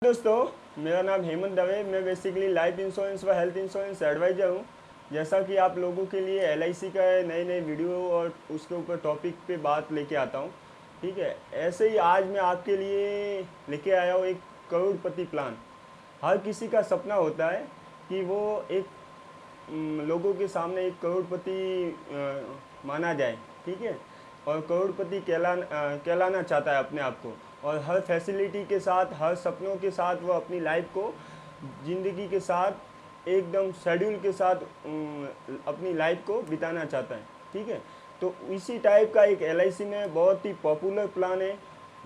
दोस्तों, मेरा नाम हेमंत दवे। मैं बेसिकली लाइफ इंश्योरेंस व हेल्थ इंश्योरेंस एडवाइज़र हूँ। जैसा कि आप लोगों के लिए एलआईसी का नए नए वीडियो और उसके ऊपर टॉपिक पे बात लेके आता हूँ। ठीक है, ऐसे ही आज मैं आपके लिए लेके आया हूँ एक करोड़पति प्लान। हर किसी का सपना होता है कि वो एक लोगों के सामने एक करोड़पति माना जाए। ठीक है, और करोड़पति कहलाना चाहता है अपने आप को, और हर फैसिलिटी के साथ, हर सपनों के साथ वो अपनी लाइफ को ज़िंदगी के साथ एकदम शेड्यूल के साथ अपनी लाइफ को बिताना चाहता है। ठीक है, तो इसी टाइप का एक एलआईसी में बहुत ही पॉपुलर प्लान है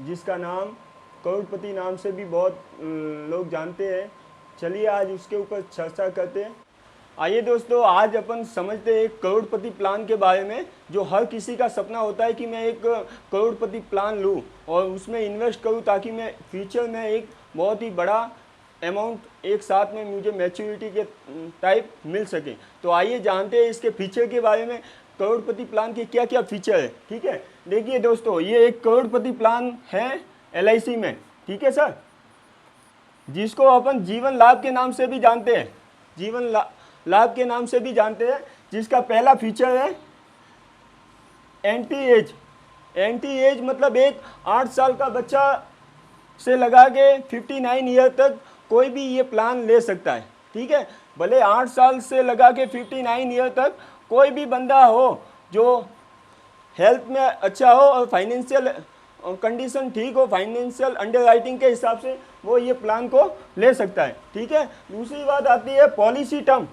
जिसका नाम करोड़पति नाम से भी बहुत लोग जानते हैं। चलिए आज उसके ऊपर चर्चा करते हैं। आइए दोस्तों, आज अपन समझते हैं एक करोड़पति प्लान के बारे में, जो हर किसी का सपना होता है कि मैं एक करोड़पति प्लान लूं और उसमें इन्वेस्ट करूं ताकि मैं फ्यूचर में एक बहुत ही बड़ा अमाउंट एक साथ में मुझे मैच्योरिटी के टाइप मिल सके। तो आइए जानते हैं इसके फीचर के बारे में, करोड़पति प्लान के क्या क्या फीचर है। ठीक है, देखिए दोस्तों, ये एक करोड़पति प्लान है एलआईसी में। ठीक है सर, जिसको अपन जीवन लाभ के नाम से भी जानते हैं, लाभ के नाम से भी जानते हैं। जिसका पहला फीचर है एंटी एज। एंटी एज मतलब एक 8 साल का बच्चा से लगा के 59 ईयर तक कोई भी ये प्लान ले सकता है। ठीक है, भले 8 साल से लगा के 59 ईयर तक कोई भी बंदा हो जो हेल्थ में अच्छा हो और फाइनेंशियल कंडीशन ठीक हो, फाइनेंशियल अंडरराइटिंग के हिसाब से वो ये प्लान को ले सकता है। ठीक है, दूसरी बात आती है पॉलिसी टर्म।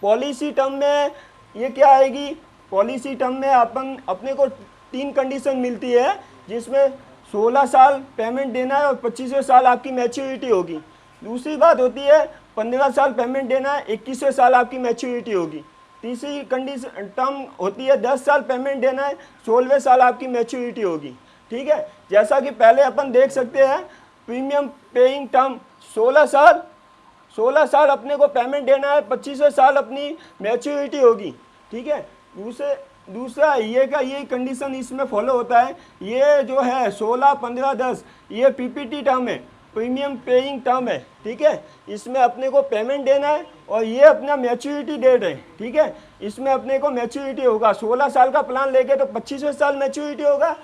पॉलिसी टर्म में ये क्या आएगी, पॉलिसी टर्म में अपन अपने को 3 कंडीशन मिलती है, जिसमें 16 साल पेमेंट देना है और 25वें साल आपकी मैच्योरिटी होगी। दूसरी बात होती है 15 साल पेमेंट देना है, 21वें साल आपकी मैच्योरिटी होगी। तीसरी कंडीशन टर्म होती है 10 साल पेमेंट देना है, 16वें साल आपकी मैच्योरिटी होगी। ठीक है, जैसा कि पहले अपन देख सकते हैं प्रीमियम पेइंग टर्म 16 साल अपने को पेमेंट देना है, 25वें साल अपनी मैच्योरिटी होगी। ठीक है, दूसरा ये कंडीशन इसमें फॉलो होता है। ये जो है 16, 15, 10 ये पीपीटी टर्म है, प्रीमियम पेइंग टर्म है। ठीक है, इसमें अपने को पेमेंट देना है और ये अपना मैच्योरिटी डेट है। ठीक है, इसमें अपने को मैच्योरिटी होगा। 16 साल का प्लान लेके तो 25वें साल मैच्योरिटी होगा,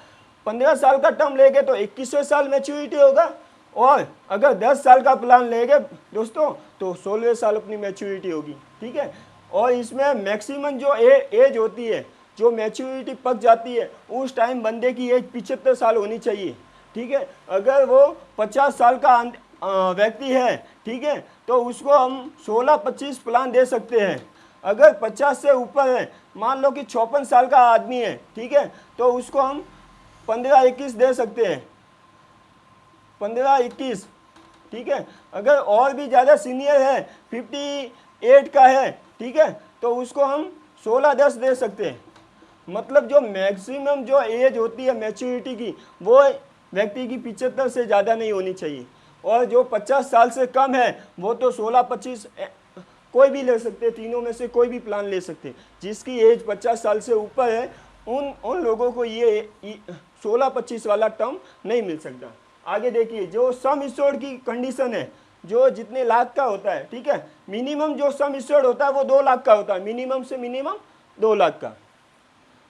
15 साल का टर्म लेके तो 21वें साल मैच्योरिटी होगा, और अगर 10 साल का प्लान लेंगे दोस्तों तो 16वें साल अपनी मैच्योरिटी होगी। ठीक है, और इसमें मैक्सिमम जो एज होती है, जो मैच्योरिटी पक जाती है, उस टाइम बंदे की एज 75 साल होनी चाहिए। ठीक है, अगर वो 50 साल का व्यक्ति है, ठीक है, तो उसको हम 16-25 प्लान दे सकते हैं। अगर 50 से ऊपर है, मान लो कि 56 साल का आदमी है, ठीक है, तो उसको हम 15-21 दे सकते हैं, 15-21। ठीक है, अगर और भी ज़्यादा सीनियर है, 58 का है, ठीक है, तो उसको हम 16-10 दे सकते हैं। मतलब जो मैक्सिमम जो एज होती है मैच्योरिटी की, वो व्यक्ति की 75 से ज़्यादा नहीं होनी चाहिए, और जो 50 साल से कम है वो तो 16-25 कोई भी ले सकते हैं, तीनों में से कोई भी प्लान ले सकते हैं। जिसकी एज 50 साल से ऊपर है उन लोगों को ये 16-25 वाला टर्म नहीं मिल सकता। आगे देखिए, जो सम एश्योर्ड की कंडीशन है, जो जितने लाख का होता है, ठीक है, मिनिमम जो सम एश्योर्ड होता है वो 2 लाख का होता है, मिनिमम से मिनिमम 2 लाख का।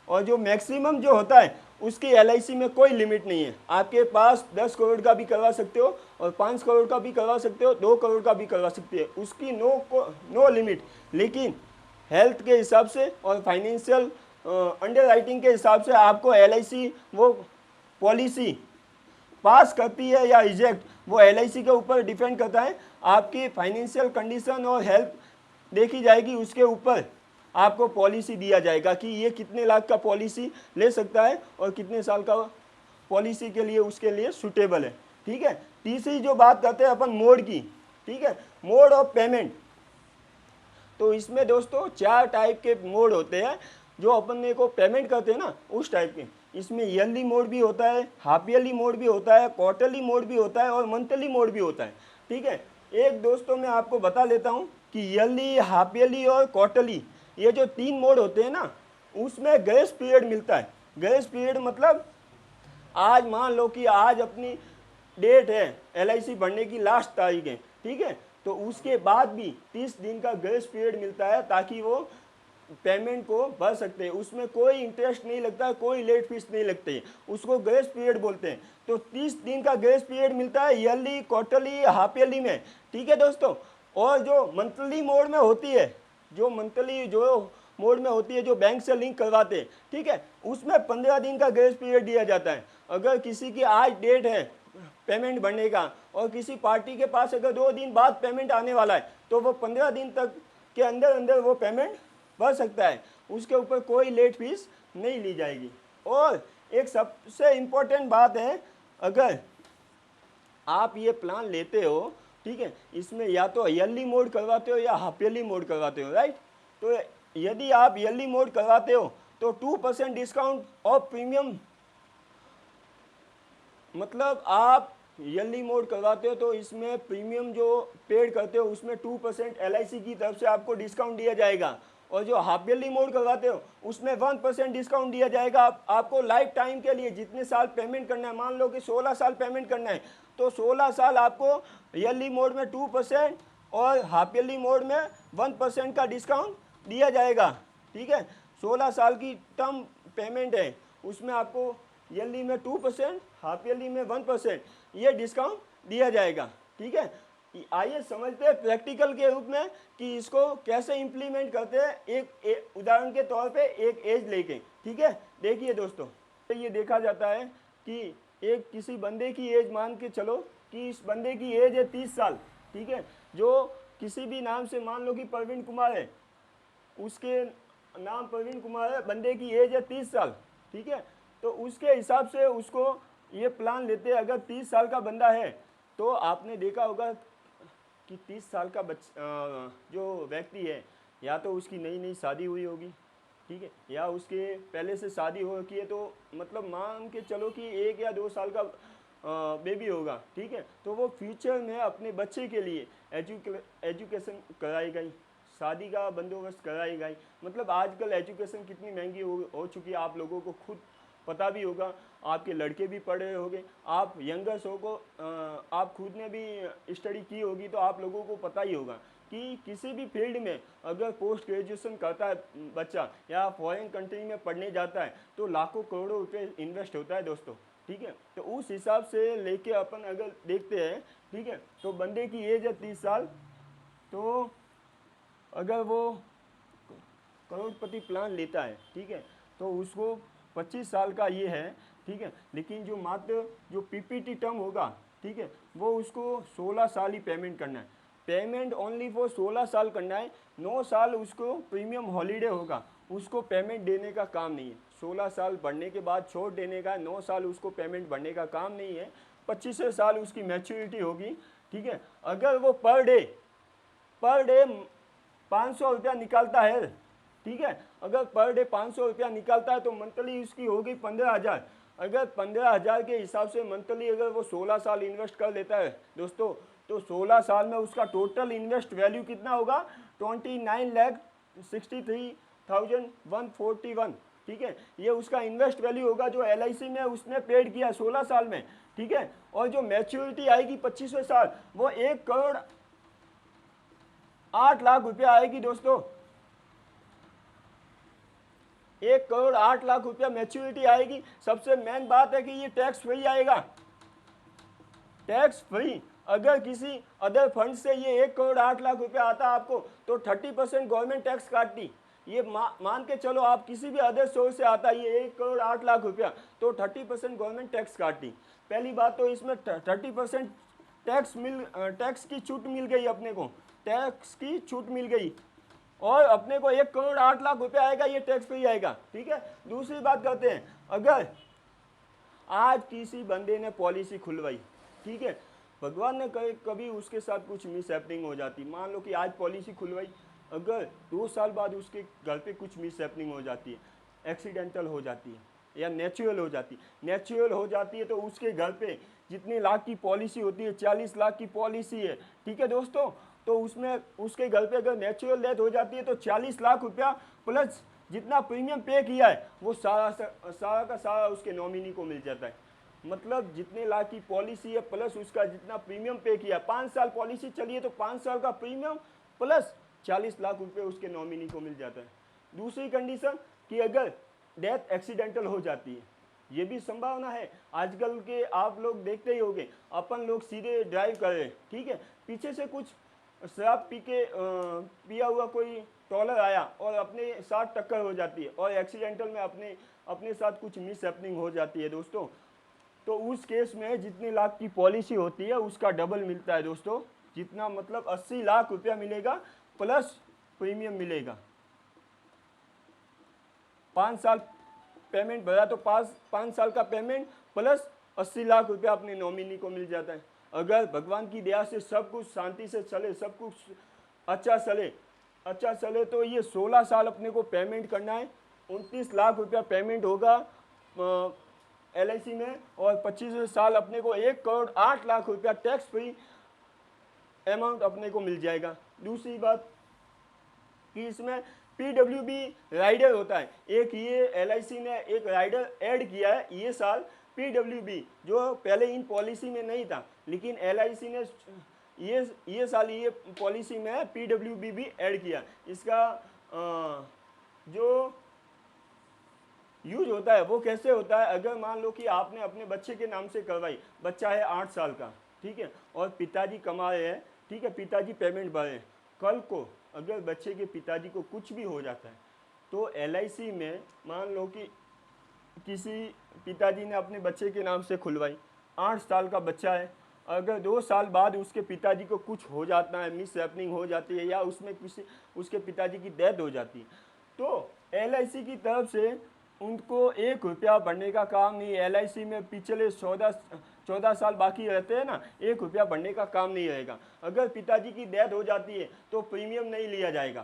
और जो मैक्सिमम जो होता है उसकी एलआईसी में कोई लिमिट नहीं है। आपके पास 10 करोड़ का भी करवा सकते हो और 5 करोड़ का भी करवा सकते हो, 2 करोड़ का भी करवा सकते हो, उसकी नो लिमिट। लेकिन हेल्थ के हिसाब से और फाइनेंशियल अंडरराइटिंग के हिसाब से आपको एलआईसी वो पॉलिसी पास करती है या रिजेक्ट, वो एलआईसी के ऊपर डिपेंड करता है। आपकी फाइनेंशियल कंडीशन और हेल्थ देखी जाएगी, उसके ऊपर आपको पॉलिसी दिया जाएगा कि ये कितने लाख का पॉलिसी ले सकता है और कितने साल का पॉलिसी के लिए उसके लिए सूटेबल है। ठीक है, तीसरी जो बात करते हैं अपन मोड की, ठीक है, मोड ऑफ पेमेंट। तो इसमें दोस्तों 4 टाइप के मोड होते हैं जो अपन को पेमेंट करते हैं ना, उस टाइप के। इसमें ईयरली मोड भी होता है, हाफ ईयरली मोड भी होता है, क्वार्टरली मोड भी होता है और मंथली मोड भी होता है। ठीक है, एक दोस्तों मैं आपको बता लेता हूँ कि ईयरली, हाफ ईयरली और क्वार्टरली, ये जो 3 मोड होते हैं ना, उसमें ग्रेस पीरियड मिलता है। ग्रेस पीरियड मतलब आज मान लो कि आज अपनी डेट है LIC भरने की, लास्ट तारीख है, ठीक है, तो उसके बाद भी 30 दिन का ग्रेस पीरियड मिलता है ताकि वो पेमेंट को भर सकते हैं। उसमें कोई इंटरेस्ट नहीं लगता, कोई लेट फीस नहीं लगती है, उसको ग्रेस पीरियड बोलते हैं। तो 30 दिन का ग्रेस पीरियड मिलता है ईयरली, क्वार्टरली, हाफ ईयरली में, ठीक है दोस्तों। और जो मंथली मोड में होती है, जो मंथली जो मोड में होती है, जो बैंक से लिंक करवाते हैं, ठीक है, उसमें 15 दिन का ग्रेस पीरियड दिया जाता है। अगर किसी की आज डेट है पेमेंट भरने का और किसी पार्टी के पास अगर 2 दिन बाद पेमेंट आने वाला है, तो वो 15 दिन तक के अंदर अंदर वो पेमेंट भर सकता है, उसके ऊपर कोई लेट फीस नहीं ली जाएगी। और एक सबसे इम्पोर्टेंट बात है, अगर आप ये प्लान लेते हो, ठीक है, इसमें या तो ईयरली मोड करवाते हो या हाफ ईयरली मोड करवाते हो, राइट। तो यदि आप ईयरली मोड करवाते हो तो 2% डिस्काउंट ऑफ प्रीमियम, मतलब आप ईयरली मोड करवाते हो तो इसमें प्रीमियम जो पेड करते हो उसमें 2% LIC की तरफ से आपको डिस्काउंट दिया जाएगा। और जो हाफ ईयरली मोड करवाते हो उसमें 1% डिस्काउंट दिया जाएगा आपको लाइफ टाइम के लिए, जितने साल पेमेंट करना है। मान लो कि 16 साल पेमेंट करना है तो 16 साल आपको ईयरली मोड में 2% और हाफ ईयरली मोड में 1% का डिस्काउंट दिया जाएगा, ठीक है। 16 साल की टर्म पेमेंट है, उसमें आपको ईयरली में 2%, हाफ ईयरली में 1% ये डिस्काउंट दिया जाएगा, ठीक है। आइए समझते हैं प्रैक्टिकल के रूप में कि इसको कैसे इम्प्लीमेंट करते हैं, एक उदाहरण के तौर पे एक एज लेके, ठीक है। देखिए दोस्तों, ये देखा जाता है कि एक किसी बंदे की एज, मान के चलो कि इस बंदे की एज है 30 साल, ठीक है, जो किसी भी नाम से, मान लो कि प्रवीण कुमार है, उसके नाम प्रवीण कुमार है, बंदे की एज है 30 साल, ठीक है। तो उसके हिसाब से उसको ये प्लान लेते हैं। अगर 30 साल का बंदा है तो आपने देखा होगा कि 30 साल का जो व्यक्ति है, या तो उसकी नई नई शादी हुई होगी, ठीक है, या उसके पहले से शादी हो रखी है, तो मतलब मान के चलो कि 1 या 2 साल का बेबी होगा, ठीक है। तो वो फ्यूचर में अपने बच्चे के लिए एजुकेशन कराई गई, शादी का बंदोबस्त कराई गई। मतलब आजकल एजुकेशन कितनी महंगी हो चुकी है, आप लोगों को खुद पता भी होगा, आपके लड़के भी पढ़ रहे होंगे, आप यंगर्स हो को आप खुद ने भी स्टडी की होगी, तो आप लोगों को पता ही होगा कि किसी भी फील्ड में अगर पोस्ट ग्रेजुएशन करता है बच्चा या फॉरेन कंट्री में पढ़ने जाता है तो लाखों करोड़ों रुपए इन्वेस्ट होता है दोस्तों, ठीक है। तो उस हिसाब से लेके अपन अगर देखते हैं, ठीक है, तो बंदे की एज है 30 साल, तो अगर वो करोड़पति प्लान लेता है, ठीक है, तो उसको 25 साल का ये है, ठीक है। लेकिन जो मात्र जो PPT टर्म होगा, ठीक है, वो उसको 16 साल ही पेमेंट करना है, पेमेंट ओनली फॉर 16 साल करना है। 9 साल उसको प्रीमियम हॉलीडे होगा, उसको पेमेंट देने का काम नहीं है। 16 साल बढ़ने के बाद छोड़ देने का, 9 साल उसको पेमेंट भरने का काम नहीं है। 25वें साल उसकी मैच्योरिटी होगी, ठीक है। अगर वो पर डे 500 रुपया निकालता है, ठीक है, अगर पर डे 500 रुपया निकालता है तो मंथली उसकी होगी 15,000। अगर 15,000 के हिसाब से मंथली अगर वो 16 साल इन्वेस्ट कर लेता है दोस्तों, तो 16 साल में उसका टोटल इन्वेस्ट वैल्यू कितना होगा, 29,63,141, ठीक है। ये उसका इन्वेस्ट वैल्यू होगा जो LIC में उसने पेड किया 16 साल में, ठीक है। और जो मैच्योरिटी आएगी 25वें साल, वो 1,08,00,000 रुपया आएगी दोस्तों। 1,08,00,000 रुपया मैच्योरिटी आएगी। सबसे मेन बात है कि ये टैक्स फ्री आएगा, टैक्स फ्री। अगर किसी अदर फंड से ये 1,08,00,000 रुपया आता आपको तो 30% गवर्नमेंट टैक्स काटती। ये मान के चलो आप किसी भी अदर सोर्स से आता ये 1,08,00,000 रुपया, तो 30% गवर्नमेंट टैक्स काटती। पहली बात तो इसमें 30% टैक्स की छूट मिल गई, अपने को टैक्स की छूट मिल गई, और अपने को 1,08,00,000 रुपया आएगा, ये टैक्स फ्री आएगा, ठीक है। दूसरी बात करते हैं, अगर आज किसी बंदे ने पॉलिसी खुलवाई, ठीक है, भगवान ने कभी उसके साथ कुछ मिस हैपनिंग हो जाती, मान लो कि आज पॉलिसी खुलवाई, अगर 2 साल बाद उसके घर पे कुछ मिस हैपनिंग हो जाती है, एक्सीडेंटल हो जाती है या नेचुरल हो जाती है, तो उसके घर पे जितने लाख की पॉलिसी होती है, 40 लाख की पॉलिसी है, ठीक है दोस्तों, तो उसमें उसके घर पे अगर नेचुरल डेथ हो जाती है तो 40 लाख रुपया प्लस जितना प्रीमियम पे किया है वो सारा का सारा उसके नॉमिनी को मिल जाता है, मतलब जितने लाख की पॉलिसी है प्लस उसका जितना प्रीमियम पे किया, 5 साल पॉलिसी चलिए तो 5 साल का प्रीमियम प्लस 40 लाख रुपए उसके नॉमिनी को मिल जाता है। दूसरी कंडीशन कि अगर डेथ एक्सीडेंटल हो जाती है, ये भी संभावना है। आजकल के आप लोग देखते ही होंगे, अपन लोग सीधे ड्राइव कर रहे हैं, ठीक है, पीछे से कुछ शराब पी के पिया हुआ कोई ट्रॉलर आया और अपने साथ टक्कर हो जाती है और एक्सीडेंटल में अपने अपने साथ कुछ मिस हैपनिंग हो जाती है दोस्तों, तो उस केस में जितने लाख की पॉलिसी होती है उसका डबल मिलता है दोस्तों, जितना मतलब 80 लाख रुपया मिलेगा प्लस प्रीमियम मिलेगा। 5 साल पेमेंट भरा तो 5 साल का पेमेंट प्लस 80 लाख रुपया अपने नॉमिनी को मिल जाता है। अगर भगवान की दया से सब कुछ शांति से चले, सब कुछ अच्छा चले तो ये 16 साल अपने को पेमेंट करना है। 29 लाख रुपया पेमेंट होगा LIC में और 25वें साल अपने को 1,08,00,000 रुपया टैक्स फ्री अमाउंट अपने को मिल जाएगा। दूसरी बात कि इसमें PWB राइडर होता है, एक ये LIC ने एक राइडर ऐड किया है ये साल, PWB जो पहले इन पॉलिसी में नहीं था, लेकिन LIC ने ये साल ये पॉलिसी में PWB भी ऐड किया। इसका जो यूज होता है वो कैसे होता है, अगर मान लो कि आपने अपने बच्चे के नाम से करवाई, बच्चा है 8 साल का, ठीक है, और पिताजी कमा रहे हैं, ठीक है, पिताजी पेमेंट भर रहे हैं, कल को अगर बच्चे के पिताजी को कुछ भी हो जाता है तो LIC में मान लो कि किसी पिताजी ने अपने बच्चे के नाम से खुलवाई, 8 साल का बच्चा है, अगर 2 साल बाद उसके पिताजी को कुछ हो जाता है, मिस हैपनिंग हो जाती है या उसमें किसी उसके पिताजी की डेथ हो जाती है, तो LIC की तरफ से उनको 1 रुपया भरने का काम नहीं है। LIC में पिछले 14 साल बाकी रहते हैं ना, 1 रुपया भरने का काम नहीं रहेगा। अगर पिताजी की डेथ हो जाती है तो प्रीमियम नहीं लिया जाएगा,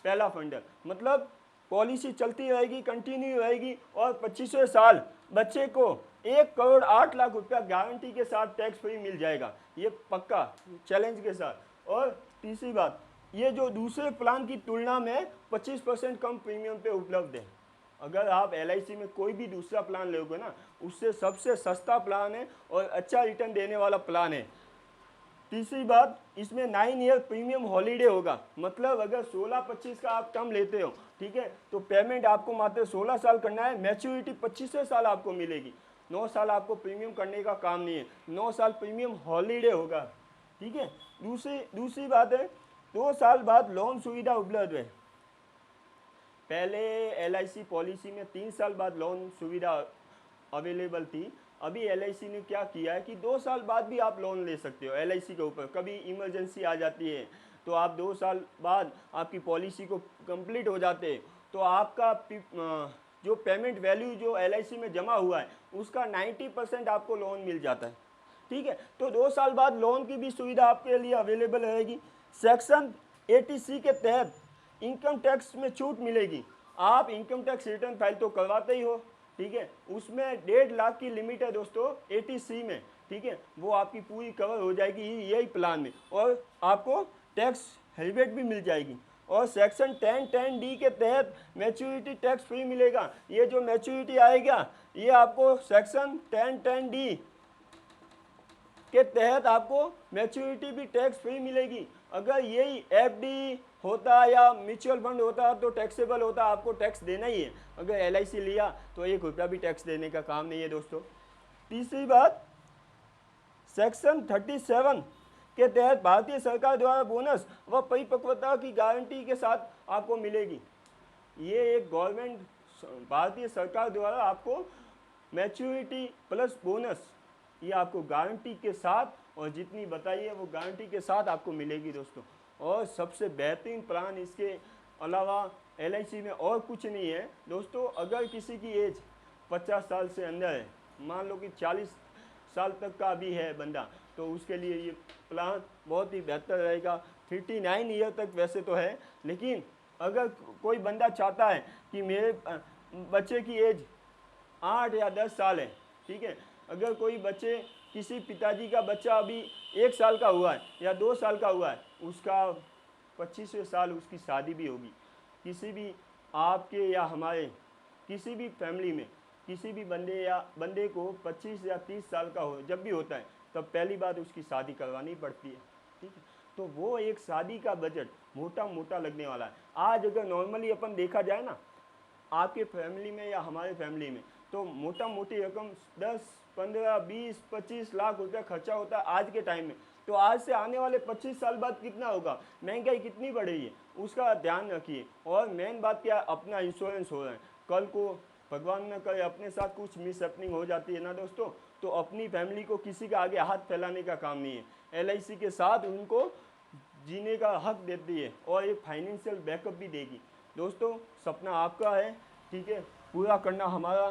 पहला फंडर, मतलब पॉलिसी चलती रहेगी, कंटिन्यू रहेगी और 25वें साल बच्चे को 1,08,00,000 रुपया गारंटी के साथ टैक्स फ्री मिल जाएगा, ये पक्का चैलेंज के साथ। और तीसरी बात, ये जो दूसरे प्लान की तुलना में 25% कम प्रीमियम पे उपलब्ध है। अगर आप LIC में कोई भी दूसरा प्लान लोगे ना, उससे सबसे सस्ता प्लान है और अच्छा रिटर्न देने वाला प्लान है। तीसरी बात, इसमें 9 ईयर प्रीमियम हॉलीडे होगा, मतलब अगर 16-25 का आप टर्म लेते हो, ठीक है, तो पेमेंट आपको मात्र 16 साल करना है, मैच्योरिटी 25वें साल आपको मिलेगी। 9 साल आपको प्रीमियम करने का काम नहीं है, 9 साल प्रीमियम हॉलीडे होगा, ठीक है। दूसरी बात है, 2 साल बाद लोन सुविधा उपलब्ध है। पहले LIC पॉलिसी में 3 साल बाद लोन सुविधा अवेलेबल थी, अभी LIC ने क्या किया है कि 2 साल बाद भी आप लोन ले सकते हो LIC के ऊपर, कभी इमरजेंसी आ जाती है तो आप 2 साल बाद आपकी पॉलिसी को कंप्लीट हो जाते हैं तो आपका जो पेमेंट वैल्यू जो LIC में जमा हुआ है उसका 90% आपको लोन मिल जाता है, ठीक है। तो 2 साल बाद लोन की भी सुविधा आपके लिए अवेलेबल रहेगी। सेक्शन 80C के तहत इनकम टैक्स में छूट मिलेगी। आप इनकम टैक्स रिटर्न फाइल तो करवाते ही हो, ठीक है, उसमें 1.5 लाख की लिमिट है दोस्तों 80C में, ठीक है, वो आपकी पूरी कवर हो जाएगी यही प्लान में और आपको टैक्स हेलमेट भी मिल जाएगी। और सेक्शन 10(10)D के तहत मैच्योरिटी टैक्स फ्री मिलेगा। ये जो मैच्योरिटी आएगा ये आपको सेक्शन 10(10)D के तहत आपको मैच्योरिटी भी टैक्स फ्री मिलेगी। अगर यही FD होता या म्यूचुअल फंड होता तो टैक्सेबल होता, आपको टैक्स देना ही है। अगर LIC लिया तो 1 रुपया भी टैक्स देने का काम नहीं है दोस्तों। तीसरी बात, सेक्शन 37 के तहत भारतीय सरकार द्वारा बोनस व परिपक्वता की गारंटी के साथ आपको मिलेगी। ये एक गवर्नमेंट भारतीय सरकार द्वारा आपको मैच्योरिटी प्लस बोनस ये आपको गारंटी के साथ और जितनी बताइए वो गारंटी के साथ आपको मिलेगी दोस्तों। और सबसे बेहतरीन प्लान इसके अलावा LIC में और कुछ नहीं है दोस्तों। अगर किसी की एज 50 साल से अंदर है, मान लो कि 40 साल तक का भी है बंदा, तो उसके लिए ये प्लान बहुत ही बेहतर रहेगा। 39 ईयर तक वैसे तो है, लेकिन अगर कोई बंदा चाहता है कि मेरे बच्चे की एज 8 या 10 साल है, ठीक है, अगर कोई बच्चे किसी पिताजी का बच्चा अभी 1 साल का हुआ है या 2 साल का हुआ है, उसका 25वें साल उसकी शादी भी होगी, किसी भी आपके या हमारे किसी भी फैमिली में किसी भी बंदे को 25 या 30 साल का हो जब भी होता है तब पहली बात उसकी शादी करवानी पड़ती है। ठीक है, तो वो एक शादी का बजट मोटा मोटा लगने वाला है। आज अगर नॉर्मली अपन देखा जाए ना, आपके फैमिली में या हमारे फैमिली में, तो मोटा मोटी रकम 10, 15, 20, 25 लाख रुपया खर्चा होता है आज के टाइम में। तो आज से आने वाले 25 साल बाद कितना होगा, महंगाई कितनी बढ़ रही है, उसका ध्यान रखिए। और मेन बात क्या, अपना इंश्योरेंस हो रहा है, कल को भगवान न करे अपने साथ कुछ मिस हैपनिंग हो जाती है ना दोस्तों, तो अपनी फैमिली को किसी के आगे हाथ फैलाने का काम नहीं है। एलआईसी के साथ उनको जीने का हक देती है और एक फाइनेंशियल बैकअप भी देगी। दोस्तों सपना आपका है, ठीक है, पूरा करना हमारा